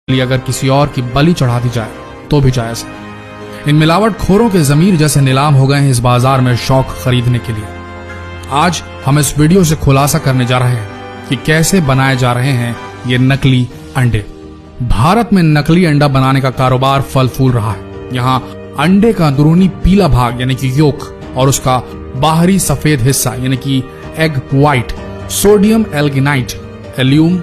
लिए अगर किसी और की बलि चढ़ा दी जाए तो भी जायज है। इन मिलावट खोरों के जमीर जैसे नीलाम हो गए हैं इस बाजार में शौक खरीदने के लिए। आज हम इस वीडियो से खुलासा करने जा रहे हैं कि कैसे बनाए जा रहे हैं ये नकली अंडे। भारत में नकली अंडा बनाने का कारोबार फल फूल रहा है। यहाँ अंडे का अंदरूनी पीला भाग यानी कि योक और उसका बाहरी सफेद हिस्सा यानी कि एग व्हाइट सोडियम एल्गिनाइट, एल्यूम,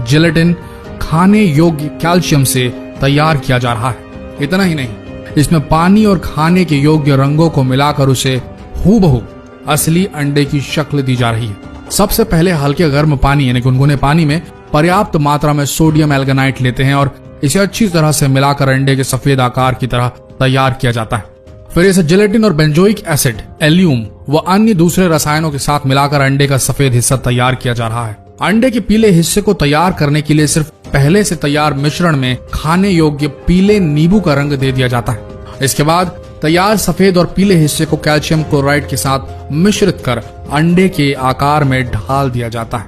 जिलेटिन खाने योग्य कैल्शियम से तैयार किया जा रहा है। इतना ही नहीं, इसमें पानी और खाने के योग्य रंगों को मिलाकर उसे हूबहू असली अंडे की शक्ल दी जा रही है। सबसे पहले हल्के गर्म पानी यानी गुनगुने पानी में पर्याप्त मात्रा में सोडियम एल्गिनाइट लेते हैं और इसे अच्छी तरह से मिलाकर अंडे के सफेद आकार की तरह तैयार किया जाता है। फिर इसे जिलेटिन और बेंजोइक एसिड, एल्यूम व अन्य दूसरे रसायनों के साथ मिलाकर अंडे का सफेद हिस्सा तैयार किया जा रहा है। अंडे के पीले हिस्से को तैयार करने के लिए सिर्फ पहले से तैयार मिश्रण में खाने योग्य पीले नींबू का रंग दे दिया जाता है। इसके बाद तैयार सफेद और पीले हिस्से को कैल्शियम क्लोराइड के साथ मिश्रित कर अंडे के आकार में ढाल दिया जाता है।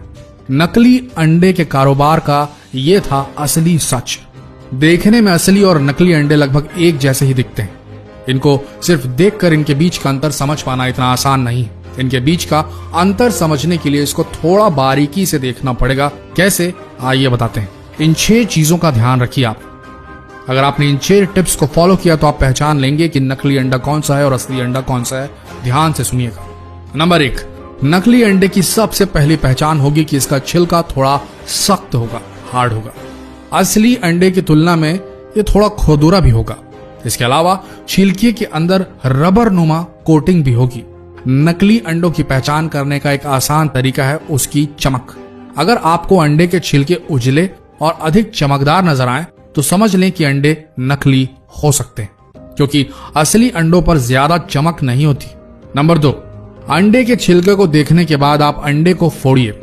नकली अंडे के कारोबार का ये था असली सच। देखने में असली और नकली अंडे लगभग एक जैसे ही दिखते हैं। इनको सिर्फ देखकर इनके बीच का अंतर समझ पाना इतना आसान नहीं है। इनके बीच का अंतर समझने के लिए इसको थोड़ा बारीकी से देखना पड़ेगा। कैसे, आइए बताते हैं। इन 6 चीजों का ध्यान रखिए आप। अगर आपने इन 6 टिप्स को फॉलो किया तो आप पहचान लेंगे कि नकली अंडा कौन सा है और असली अंडा कौन सा है। ध्यान से सुनिएगा। नंबर 1, नकली अंडे की सबसे पहली पहचान होगी कि इसका छिलका थोड़ा सख्त होगा, हार्ड होगा। असली अंडे की तुलना में ये थोड़ा खुरदुरा भी होगा। इसके अलावा छिलके के अंदर रबर नुमा कोटिंग भी होगी। नकली अंडों की पहचान करने का एक आसान तरीका है उसकी चमक। अगर आपको अंडे के छिलके उजले और अधिक चमकदार नजर आए तो समझ लें कि अंडे नकली हो सकते हैं, क्योंकि असली अंडों पर ज्यादा चमक नहीं होती। नंबर 2, अंडे के छिलके को देखने के बाद आप अंडे को फोड़िए।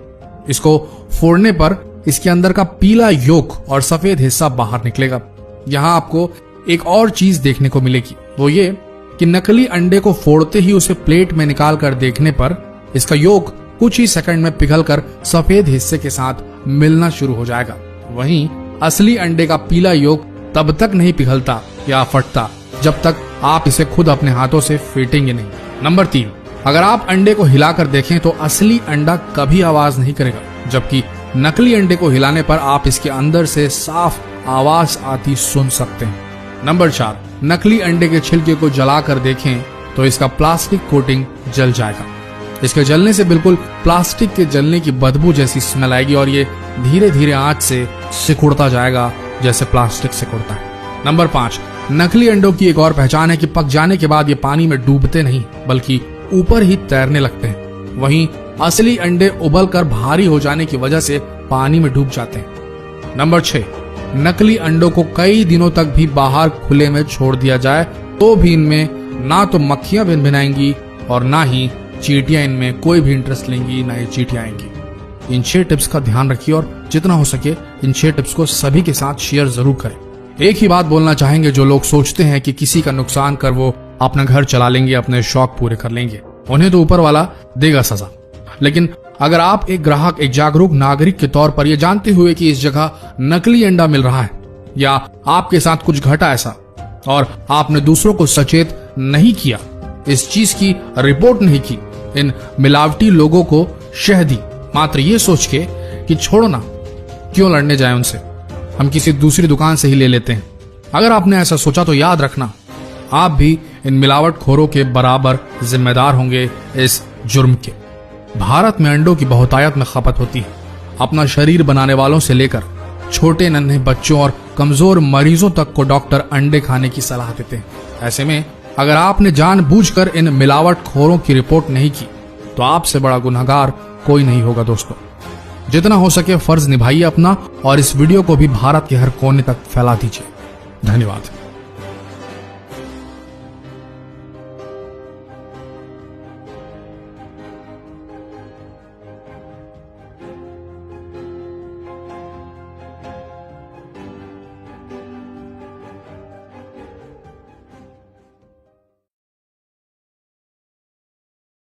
इसको फोड़ने पर इसके अंदर का पीला योक और सफेद हिस्सा बाहर निकलेगा। यहाँ आपको एक और चीज देखने को मिलेगी, वो ये कि नकली अंडे को फोड़ते ही उसे प्लेट में निकाल कर देखने पर इसका योक कुछ ही सेकंड में पिघलकर सफेद हिस्से के साथ मिलना शुरू हो जाएगा। वहीं असली अंडे का पीला योक तब तक नहीं पिघलता या फटता जब तक आप इसे खुद अपने हाथों से फेंटेंगे नहीं। नंबर 3, अगर आप अंडे को हिलाकर देखें तो असली अंडा कभी आवाज नहीं करेगा, जबकि नकली अंडे को हिलाने पर आप इसके अंदर से साफ आवाज आती सुन सकते हैं। नंबर 4, नकली अंडे के छिलके को जलाकर देखें तो इसका प्लास्टिक कोटिंग जल जाएगा। इसके जलने से बिल्कुल प्लास्टिक के जलने की बदबू जैसी स्मेल आएगी और ये धीरे धीरे आंच से सिकुड़ता जाएगा जैसे प्लास्टिक सिकुड़ता है। नंबर 5, नकली अंडों की एक और पहचान है कि पक जाने के बाद ये पानी में डूबते नहीं बल्कि ऊपर ही तैरने लगते हैं। वहीं असली अंडे उबलकर भारी हो जाने की वजह से पानी में डूब जाते हैं। नंबर 6, नकली अंडों को कई दिनों तक भी बाहर खुले में छोड़ दिया जाए तो भी इनमें ना तो मक्खियां भिनभिनाएंगी और ना ही चींटियां इनमें कोई भी इंटरेस्ट लेंगी, ना ही चींटियां आएंगी। इन 6 टिप्स का ध्यान रखिए और जितना हो सके इन 6 टिप्स को सभी के साथ शेयर जरूर करें। एक ही बात बोलना चाहेंगे, जो लोग सोचते हैं कि किसी का नुकसान कर वो अपना घर चला लेंगे, अपने शौक पूरे कर लेंगे, उन्हें तो ऊपर वाला देगा सजा। लेकिन अगर आप एक ग्राहक, एक जागरूक नागरिक के तौर पर यह जानते हुए कि इस जगह नकली अंडा मिल रहा है या आपके साथ कुछ घटा ऐसा और आपने दूसरों को सचेत नहीं किया, इस चीज की रिपोर्ट नहीं की, इन मिलावटी लोगों को शह दी मात्र ये सोच के कि छोड़ो ना, क्यों लड़ने जाए उनसे, हम किसी दूसरी दुकान से ही ले लेते हैं। अगर आपने ऐसा सोचा तो याद रखना, आप भी इन मिलावट खोरों के बराबर जिम्मेदार होंगे इस जुर्म के। भारत में अंडों की बहुतायत में खपत होती है। अपना शरीर बनाने वालों से लेकर छोटे नन्हे बच्चों और कमजोर मरीजों तक को डॉक्टर अंडे खाने की सलाह देते हैं। ऐसे में अगर आपने जानबूझकर इन मिलावट खोरों की रिपोर्ट नहीं की तो आपसे बड़ा गुनहगार कोई नहीं होगा। दोस्तों, जितना हो सके फर्ज निभाइए अपना और इस वीडियो को भी भारत के हर कोने तक फैला दीजिए। धन्यवाद।